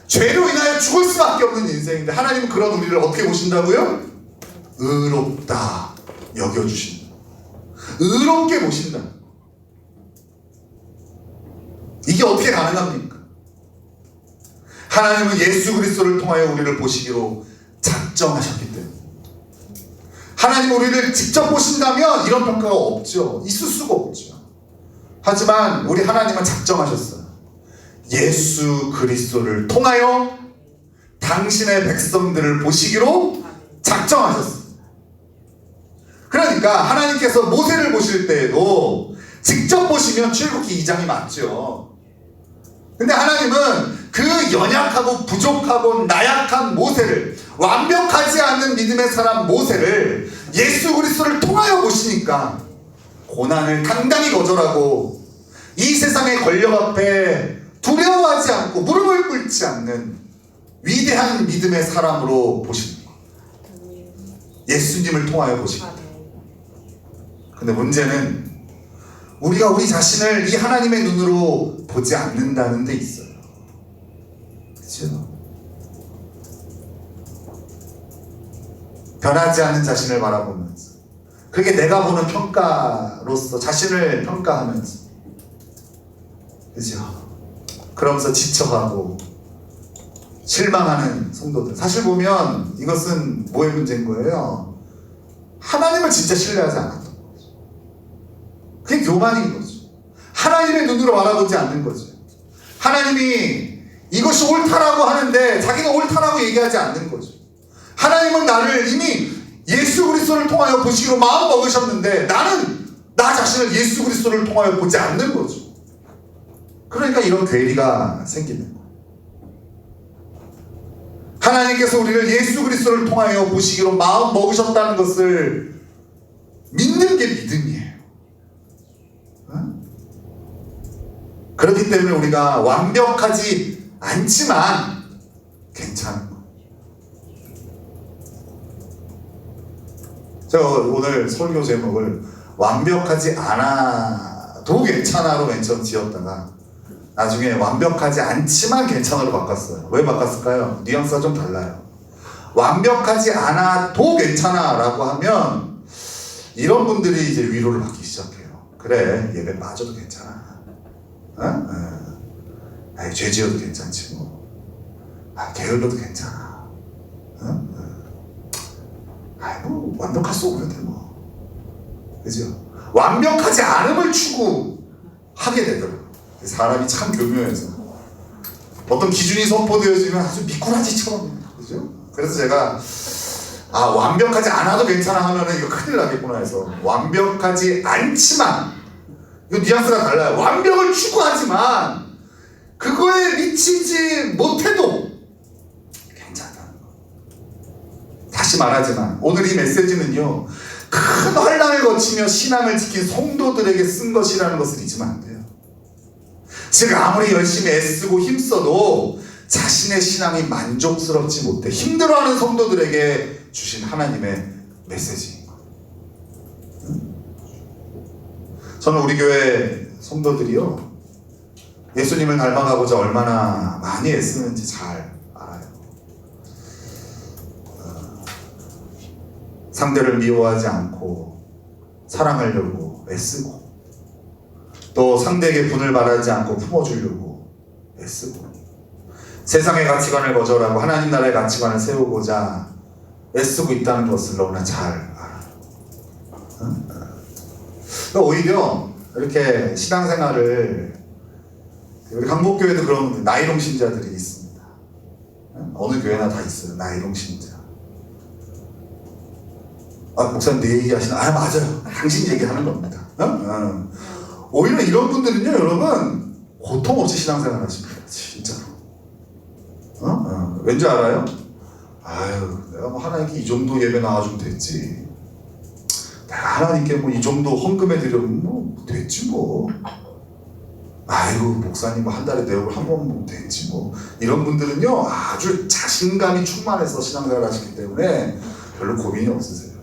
죄로 인하여 죽을 수밖에 없는 인생인데 하나님은 그런 우리를 어떻게 보신다고요? 의롭다 여겨주신다. 의롭게 보신다. 가능합니까? 하나님은 예수 그리스도를 통하여 우리를 보시기로 작정하셨기 때문에. 하나님 우리를 직접 보신다면 이런 평가가 없죠. 있을 수가 없죠. 하지만 우리 하나님은 작정하셨어요. 예수 그리스도를 통하여 당신의 백성들을 보시기로 작정하셨어요. 그러니까 하나님께서 모세를 보실 때에도 직접 보시면 출애굽기 2장이 맞죠. 근데 하나님은 그 연약하고 부족하고 나약한 모세를, 완벽하지 않은 믿음의 사람 모세를 예수 그리스도를 통하여 보시니까 고난을 당당히 거절하고 이 세상의 권력 앞에 두려워하지 않고 무릎을 꿇지 않는 위대한 믿음의 사람으로 보시는 거예요. 예수님을 통하여 보시는 거예요. 근데 문제는 우리가 우리 자신을 이 하나님의 눈으로 보지 않는다는 데 있어요. 그렇죠? 변하지 않는 자신을 바라보면서, 그게 내가 보는 평가로서 자신을 평가하면서, 그렇죠? 그러면서 지쳐가고 실망하는 성도들. 사실 보면 이것은 뭐의 문제인 거예요? 하나님을 진짜 신뢰하지 않았던 거죠. 그게 교만인 거죠. 하나님의 눈으로 바라보지 않는 거죠. 하나님이 이것이 옳다라고 하는데 자기가 옳다라고 얘기하지 않는 거죠. 하나님은 나를 이미 예수 그리스도를 통하여 보시기로 마음 먹으셨는데 나는 나 자신을 예수 그리스도를 통하여 보지 않는 거죠. 그러니까 이런 괴리가 생기는 거예요. 하나님께서 우리를 예수 그리스도를 통하여 보시기로 마음 먹으셨다는 것을 믿는 게 믿음이에요. 그렇기 때문에 우리가 완벽하지 않지만 괜찮은 거예요. 제가 오늘 설교 제목을 완벽하지 않아도 괜찮아로 맨 처음 지었다가 나중에 완벽하지 않지만 괜찮아로 바꿨어요. 왜 바꿨을까요? 뉘앙스가 좀 달라요. 완벽하지 않아도 괜찮아 라고 하면 이런 분들이 이제 위로를 받기 시작해요. 그래, 예배 빠져도 괜찮아. 아니, 죄 지어도 괜찮지 뭐. 게을러도 괜찮아. 아이 뭐 완벽할 수 없는데 뭐. 그죠? 완벽하지 않음을 추구하게 되더라고요. 사람이 참 교묘해서 어떤 기준이 선포되어지면 아주 미꾸라지처럼, 그죠? 그래서 제가 완벽하지 않아도 괜찮아 하면은 이거 큰일 나겠구나 해서 완벽하지 않지만, 이거 뉘앙스가 달라요. 완벽을 추구하지만 그거에 미치지 못해도 괜찮다는 거. 다시 말하지만 오늘 이 메시지는요, 큰 환난을 거치며 신앙을 지킨 성도들에게 쓴 것이라는 것을 잊으면 안 돼요. 즉 아무리 열심히 애쓰고 힘써도 자신의 신앙이 만족스럽지 못해 힘들어하는 성도들에게 주신 하나님의 메시지인 거예요. 저는 우리 교회 성도들이요, 예수님을 닮아가고자 얼마나 많이 애쓰는지 잘 알아요. 상대를 미워하지 않고 사랑하려고 애쓰고, 또 상대에게 분을 바라지 않고 품어주려고 애쓰고, 세상의 가치관을 거절하고 하나님 나라의 가치관을 세우고자 애쓰고 있다는 것을 너무나 잘 알아요. 오히려 이렇게 신앙생활을, 우리 강복교회도 그런 나이롱 신자들이 있습니다. 어느 교회나 다 있어요. 나이롱 신자. 목사님 내 얘기하시나? 맞아요. 당신 얘기하는 겁니다. 오히려 이런 분들은요, 여러분, 고통 없이 신앙생활 하십니다. 진짜로. 왠지 알아요? 내가 뭐 하나님께 이 정도 예배 나와주면 됐지. 내가 하나님께 뭐 이 정도 헌금해 드리면 뭐 됐지 뭐. 목사님 뭐 한 달에 내 얼굴 한 번 보면 됐지 뭐. 이런 분들은요, 아주 자신감이 충만해서 신앙생활 하시기 때문에 별로 고민이 없으세요.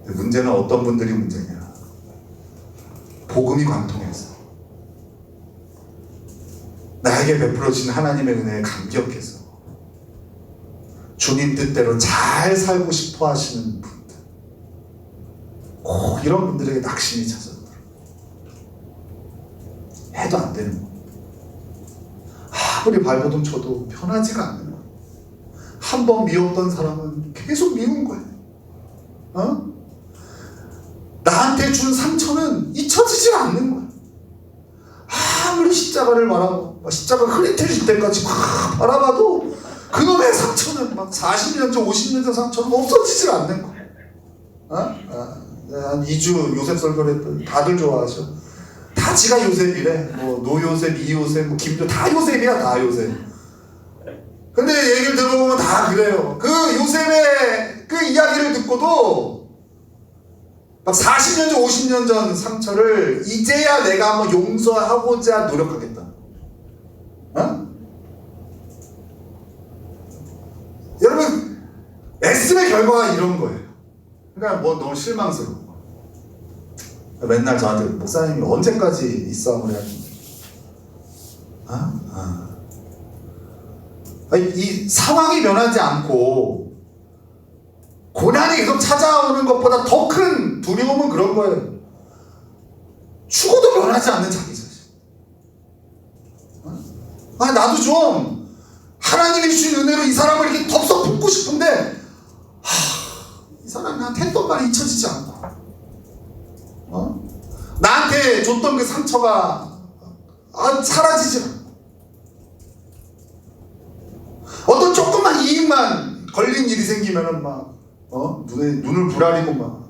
근데 문제는 어떤 분들이 문제냐. 복음이 관통해서 나에게 베풀어진 하나님의 은혜에 감격해서 주님 뜻대로 잘 살고 싶어 하시는 분들, 꼭 이런 분들에게 낙심이 찾아오더라고요. 해도 안 되는 거. 아무리 발버둥 쳐도 편하지가 않는 거예요. 한 번 미웠던 사람은 계속 미운 거예요. 나한테 준 상처는 잊혀지지 않는 거예요. 아무리 십자가를 바라고 십자가 흐릿해질 때까지 막 바라봐도 그놈의 상처는 막 40년 전 50년 전 상처는 없어지지 않는 거예요. 한 2주 요셉 설교를 했더니 다들 좋아하셔. 다 지가 요셉이래. 뭐 노요셉, 이요셉, 뭐 김도 다 요셉이야. 다 요셉. 근데 얘기를 들어보면 다 그래요. 그 요셉의 그 이야기를 듣고도 막 40년 전 50년 전 상처를 이제야 내가 한번 용서하고자 노력하겠다. 여러분 애씀의 결과가 이런 거예요. 그러니까 뭐 너무 실망스러워. 맨날 저한테 목사님이 언제까지 이 싸움을 해야 되는지. 이 상황이 변하지 않고 고난이 계속 찾아오는 것보다 더 큰 두려움은 그런 거예요. 죽어도 변하지 않는 자기 자신. 나도 좀 하나님이 주신 은혜로 이 사람을 이렇게 덥석 붙고 싶은데 이 사람이 나한테 했던 말이 잊혀지지 않고 나한테 줬던 그 상처가 사라지지 않고 어떤 조그만 이익만 걸린 일이 생기면은 막 눈을 부라리고 막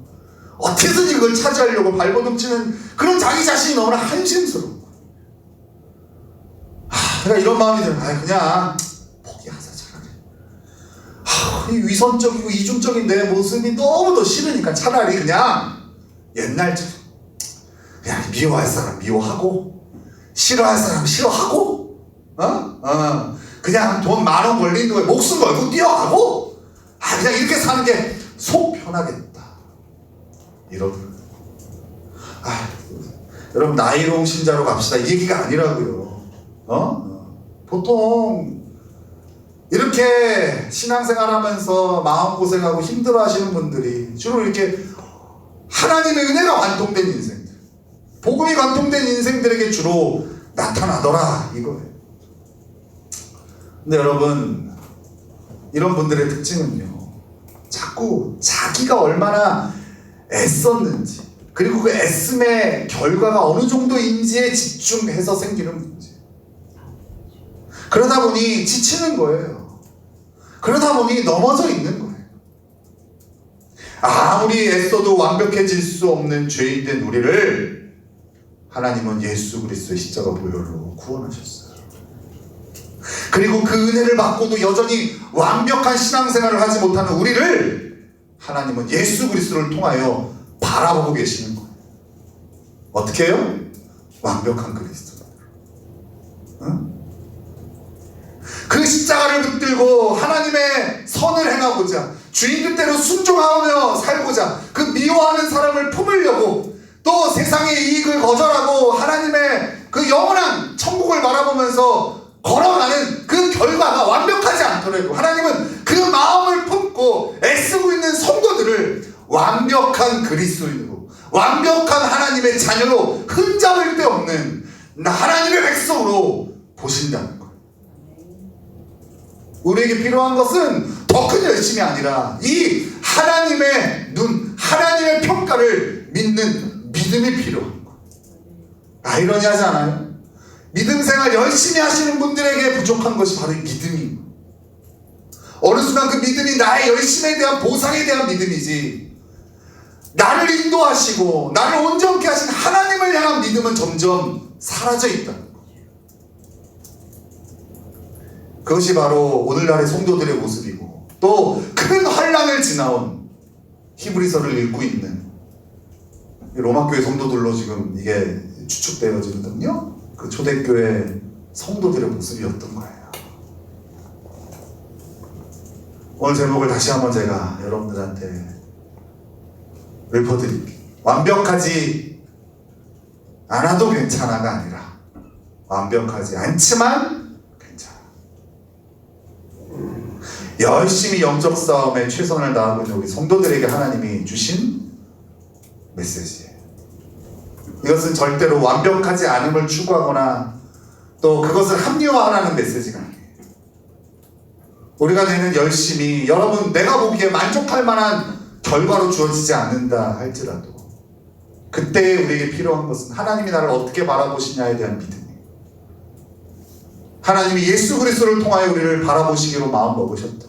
어떻게든지 그걸 차지하려고 발버둥 치는 그런 자기 자신이 너무나 한심스러워. 내가 이런 마음이 들어요. 그냥 포기하자 차라리. 이 위선적이고 이중적인 내 모습이 너무도 싫으니까 차라리 그냥 옛날처럼 그냥 미워할 사람 미워하고 싫어할 사람 싫어하고 그냥 돈 10,000원 걸리는 거에 목숨 걸고 뛰어가고 그냥 이렇게 사는 게 속 편하겠다. 이런 여러분 나이로운 신자로 갑시다. 이 얘기가 아니라고요. 보통 이렇게 신앙생활하면서 마음고생하고 힘들어하시는 분들이 주로 이렇게 하나님의 은혜가 관통된 인생들, 복음이 관통된 인생들에게 주로 나타나더라 이거예요. 근데 여러분 이런 분들의 특징은요, 자꾸 자기가 얼마나 애썼는지 그리고 그 애씀의 결과가 어느 정도인지에 집중해서 생기는 문제. 그러다 보니 지치는 거예요. 그러다 보니 넘어져 있는 거예요. 아무리 애써도 완벽해질 수 없는 죄인된 우리를 하나님은 예수 그리스도의 십자가 보혈로 구원하셨어요. 그리고 그 은혜를 받고도 여전히 완벽한 신앙생활을 하지 못하는 우리를 하나님은 예수 그리스도를 통하여 바라보고 계시는 거예요. 어떻게 해요? 완벽한 그리스도. 그 십자가를 붙들고 하나님의 선을 행하고자 주인 뜻대로 순종하며 살고자 그 미워하는 사람을 품으려고 또 세상의 이익을 거절하고 하나님의 그 영원한 천국을 바라보면서 걸어가는 그 결과가 완벽하지 않더라도 하나님은 그 마음을 품고 애쓰고 있는 성도들을 완벽한 그리스도인으로 완벽한 하나님의 자녀로 흠잡을 데 없는 하나님의 백성으로 보신다는 거예요. 우리에게 필요한 것은 더 큰 열심이 아니라 이 하나님의 눈, 하나님의 평가를 믿는 믿음이 필요한 거예요. 아이러니하지 않아요? 믿음 생활 열심히 하시는 분들에게 부족한 것이 바로 이 믿음입니다. 어느 순간 그 믿음이 나의 열심에 대한 보상에 대한 믿음이지 나를 인도하시고 나를 온전케 하신 하나님을 향한 믿음은 점점 사라져 있다는 거예요. 그것이 바로 오늘날의 성도들의 모습이고 또 큰 환난을 지나온 히브리서를 읽고 있는 로마교회 성도들로 지금 이게 추측되어지거든요. 그 초대교회 성도들의 모습이었던 거예요. 오늘 제목을 다시 한번 제가 여러분들한테 읊어드릴게요. 완벽하지 않아도 괜찮아가 아니라 완벽하지 않지만 괜찮아. 열심히 영적 싸움에 최선을 다하고 있는 우리 성도들에게 하나님이 주신 메시지예요. 이것은 절대로 완벽하지 않음을 추구하거나 또 또 그것을 합리화하라는 메시지가 아니에요. 우리가 내는 열심이 여러분 내가 보기에 만족할 만한 결과로 주어지지 않는다 할지라도 그때 우리에게 필요한 것은 하나님이 나를 어떻게 바라보시냐에 대한 믿음이에요. 하나님이 예수 그리스도를 통하여 우리를 바라보시기로 마음먹으셨다.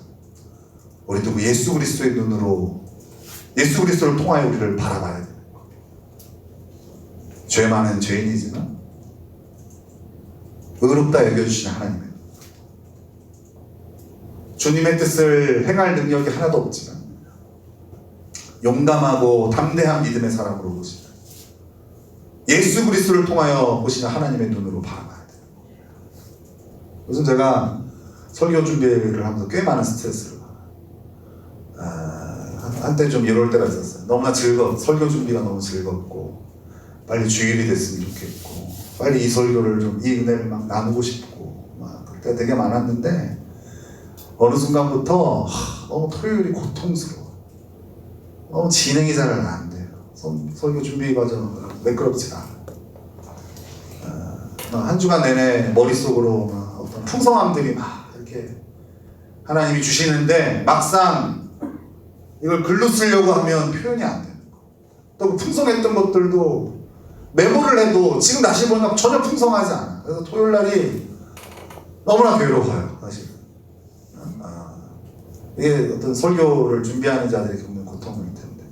우리도 그 예수 그리스도의 눈으로 예수 그리스도를 통하여 우리를 바라봐야 되는 거예요. 죄 많은 죄인이지만 의롭다 여겨주시는 하나님은 주님의 뜻을 행할 능력이 하나도 없지만 용감하고 담대한 믿음의 사람으로 보시는 예수 그리스도를 통하여 보시는 하나님의 눈으로 바라봐야 돼요. 요즘 제가 설교 준비를 하면서 꽤 많은 스트레스를 한때 좀 이럴 때가 있었어요. 너무나 설교 준비가 너무 즐겁고 빨리 주일이 됐으면 좋겠고 빨리 이 설교를 좀 이 은혜를 막 나누고 싶고 막 그럴 때가 되게 많았는데 어느 순간부터 너무 토요일이 고통스러워. 너무 진행이 잘 안 돼요. 설교 준비 과정 매끄럽지가 않아. 한 주간 내내 머릿속으로 막 어떤 풍성함들이 막 이렇게 하나님이 주시는데 막상 이걸 글로 쓰려고 하면 표현이 안 되는 거. 또 그 풍성했던 것들도 메모를 해도 지금 다시 보니까 전혀 풍성하지 않아. 그래서 토요일 날이 너무나 괴로워요, 사실. 이게 어떤 설교를 준비하는 자들이 겪는 고통일 텐데.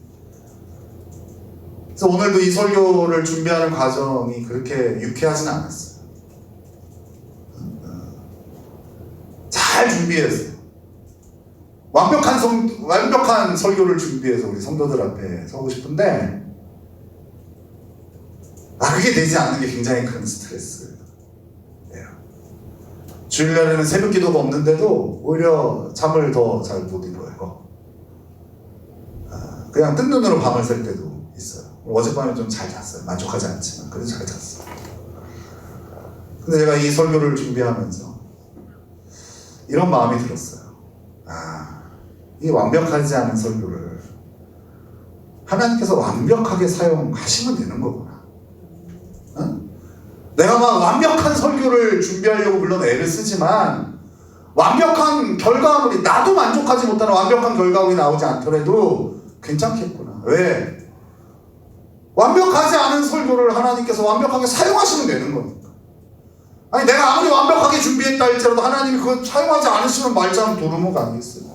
그래서 오늘도 이 설교를 준비하는 과정이 그렇게 유쾌하진 않았어요. 잘 준비했어요. 완벽한 설교를 준비해서 우리 성도들 앞에 서고 싶은데 그게 되지 않는 게 굉장히 큰 스트레스예요. 주일날에는 새벽 기도가 없는데도 오히려 잠을 더 잘 못 이뤄요. 그냥 뜬 눈으로 밤을 샐 때도 있어요. 어젯밤에 좀 잘 잤어요. 만족하지 않지만 그래도 잘 잤어요. 근데 제가 이 설교를 준비하면서 이런 마음이 들었어요. 이 완벽하지 않은 설교를 하나님께서 완벽하게 사용하시면 되는 거구나. 내가 막 완벽한 설교를 준비하려고 물론 애를 쓰지만 완벽한 결과물이 나도 만족하지 못하는 완벽한 결과물이 나오지 않더라도 괜찮겠구나. 왜? 완벽하지 않은 설교를 하나님께서 완벽하게 사용하시면 되는 거니까. 아니 내가 아무리 완벽하게 준비했다 할지라도 하나님이 그걸 사용하지 않으시면 말짱 도루묵 아니겠어요?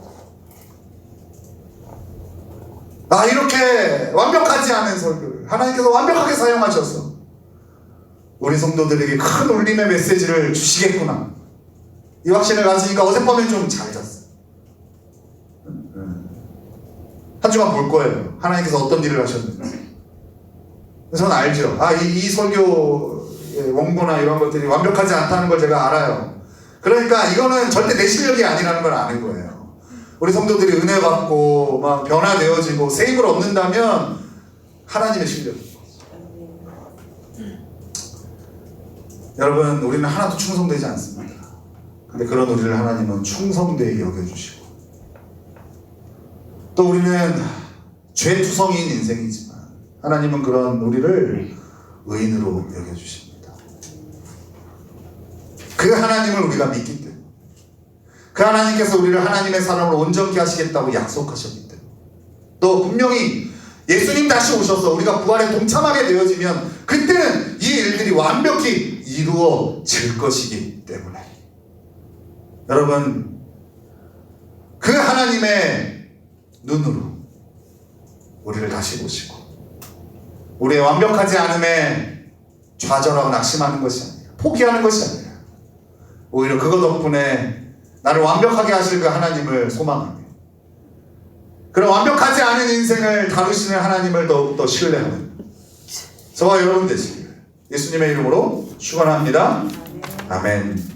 이렇게 완벽하지 않은 설교를 하나님께서 완벽하게 사용하셔서 우리 성도들에게 큰 울림의 메시지를 주시겠구나. 이 확신을 가지니까 어젯밤에 좀 잘 잤어요. 한 주간 볼 거예요. 하나님께서 어떤 일을 하셨는지. 저는 알죠. 이 설교의 원고나 이런 것들이 완벽하지 않다는 걸 제가 알아요. 그러니까 이거는 절대 내 실력이 아니라는 걸 아는 거예요. 우리 성도들이 은혜 받고 막 변화되어지고 세임을 얻는다면 하나님의 실력이에요. 여러분, 우리는 하나도 충성되지 않습니다. 근데 그런 우리를 하나님은 충성되게 여겨주시고 또 우리는 죄투성이인 인생이지만 하나님은 그런 우리를 의인으로 여겨주십니다. 그 하나님을 우리가 믿기 때문에 그 하나님께서 우리를 하나님의 사람으로 온전케 하시겠다고 약속하셨기 때문에 또 분명히 예수님 다시 오셔서 우리가 부활에 동참하게 되어지면 그때는 이 일들이 완벽히 이루어질 것이기 때문에 여러분 그 하나님의 눈으로 우리를 다시 보시고 우리의 완벽하지 않음에 좌절하고 낙심하는 것이 아니라 포기하는 것이 아니라 오히려 그것 덕분에 나를 완벽하게 하실 그 하나님을 소망하며 그런 완벽하지 않은 인생을 다루시는 하나님을 더욱더 신뢰하는 저와 여러분 되시기를 예수님의 이름으로 축원합니다. 아멘.